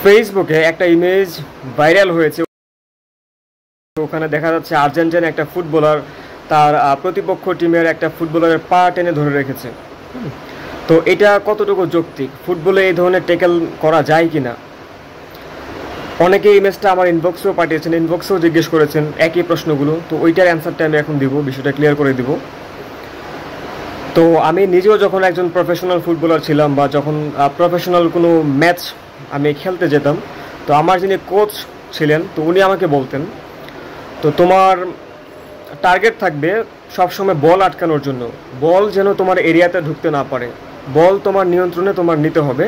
ফেসবুকে একটা image viral হয়েছে, ওখানে দেখা যাচ্ছে আর্জেন্টিনা একটা ফুটবলার তার প্রতিপক্ষ টিমের একটা ফুটবলারের পা টেনে ধরে রেখেছে। তো এটা কতটুকু যৌক্তিক? ফুটবলে এই ধরনের ট্যাকেল করা যায় কি না? অনেকে ইমেজটা আমার ইনবক্সেও পাঠিয়েছেন, ইনবক্সেও জিজ্ঞেস করেছেন একই প্রশ্নগুলো। তো ওইটার অ্যান্সারটা আমি এখন দিব, বিষয়টা ক্লিয়ার করে দিব। তো আমি নিজেও যখন একজন প্রফেশনাল ফুটবলার ছিলাম বা যখন প্রফেশনাল কোনো ম্যাচ আমি খেলতে যেতাম, তো আমার যিনি কোচ ছিলেন, তো উনি আমাকে বলতেন, তো তোমার টার্গেট থাকবে সবসময় বল আটকানোর জন্য, বল যেন তোমার এরিয়াতে ঢুকতে না পারে, বল তোমার নিয়ন্ত্রণে তোমার নিতে হবে,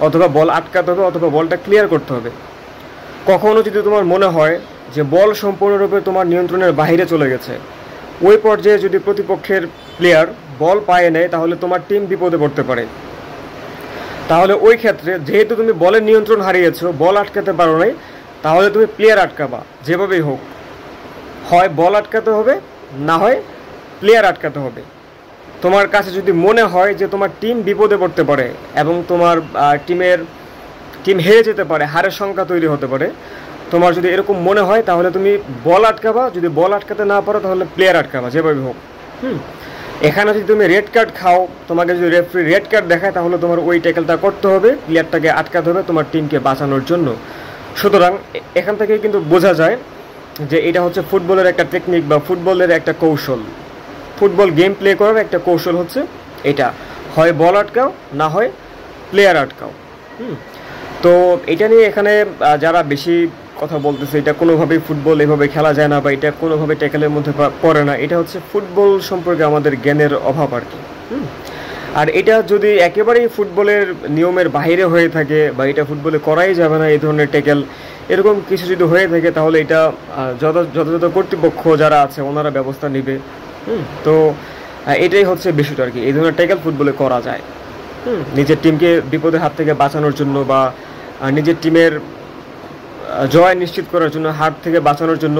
অথবা বল আটকাতে হবে, অথবা বলটা ক্লিয়ার করতে হবে। কখনও যদি তোমার মনে হয় যে বল সম্পূর্ণরূপে তোমার নিয়ন্ত্রণের বাইরে চলে গেছে, ওই পর্যায়ে যদি প্রতিপক্ষের প্লেয়ার বল পায়ে নেয়, তাহলে তোমার টিম বিপদে পড়তে পারে। তাহলে ওই ক্ষেত্রে যেহেতু তুমি বলের নিয়ন্ত্রণ হারিয়েছো, বল আটকাতে পারো নাই, তাহলে তুমি প্লেয়ার আটকাবা যেভাবেই হোক। হয় বল আটকাতে হবে, না হয় প্লেয়ার আটকাতে হবে। তোমার কাছে যদি মনে হয় যে তোমার টিম বিপদে পড়তে পারে এবং তোমার টিম হেরে যেতে পারে, হারের সংখ্যা তৈরি হতে পারে, তোমার যদি এরকম মনে হয়, তাহলে তুমি বল আটকাবা। যদি বল আটকাতে না পারো, তাহলে প্লেয়ার আটকাবা যেভাবে হোক। এখানে যদি তুমি রেড কার্ড খাও, তোমাকে যদি রেফারি রেড কার্ড দেখায়, তাহলে তোমার ওই ট্যাকেলটা করতে হবে, প্লেয়ারটাকে আটকাতে হবে তোমার টিমকে বাঁচানোর জন্য। সুতরাং এখান থেকে কিন্তু বোঝা যায় যে এটা হচ্ছে ফুটবলের একটা টেকনিক বা ফুটবলের একটা কৌশল। ফুটবল গেম প্লে করার একটা কৌশল হচ্ছে এটা, হয় বল আটকাও, না হয় প্লেয়ার আটকাও। তো এটা নিয়ে এখানে যারা বেশি কথা বলতেছে, এটা কোনোভাবেই ফুটবল এভাবে খেলা যায় না বা এটা কোনোভাবে ট্যাকেলের মধ্যে পড়ে না, এটা হচ্ছে ফুটবল সম্পর্কে আমাদের জ্ঞানের অভাব আর কি। আর এটা যদি একেবারেই ফুটবলের নিয়মের বাইরে হয়ে থাকে বা এটা ফুটবলে করাই যাবে না, এই ধরনের ট্যাকেল এরকম কিছু যদি হয়ে থাকে, তাহলে এটা যথাযথ কর্তৃপক্ষ যারা আছে ওনারা ব্যবস্থা নেবে। তো এটাই হচ্ছে বিষয়টা আর কি। এই ধরনের ট্যাকেল ফুটবলে করা যায় নিজের টিমকে বিপদের হাত থেকে বাঁচানোর জন্য বা নিজের টিমের জয় নিশ্চিত করার জন্য, হার থেকে বাঁচানোর জন্য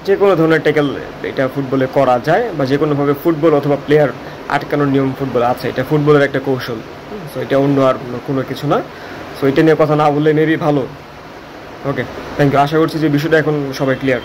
যে কোনো ধরনের ট্যাকেল এটা ফুটবলে করা যায়, বা যে কোনোভাবে ফুটবল অথবা প্লেয়ার আটকানোর নিয়ম ফুটবল আছে। এটা ফুটবলের একটা কৌশল। সো এটা অন্য আর কোনো কিছু না। সো এটা নিয়ে কথা না বললে মেবি ভালো। ওকে, থ্যাংক ইউ। আশা করছি যে বিষয়টা এখন সবাই ক্লিয়ার।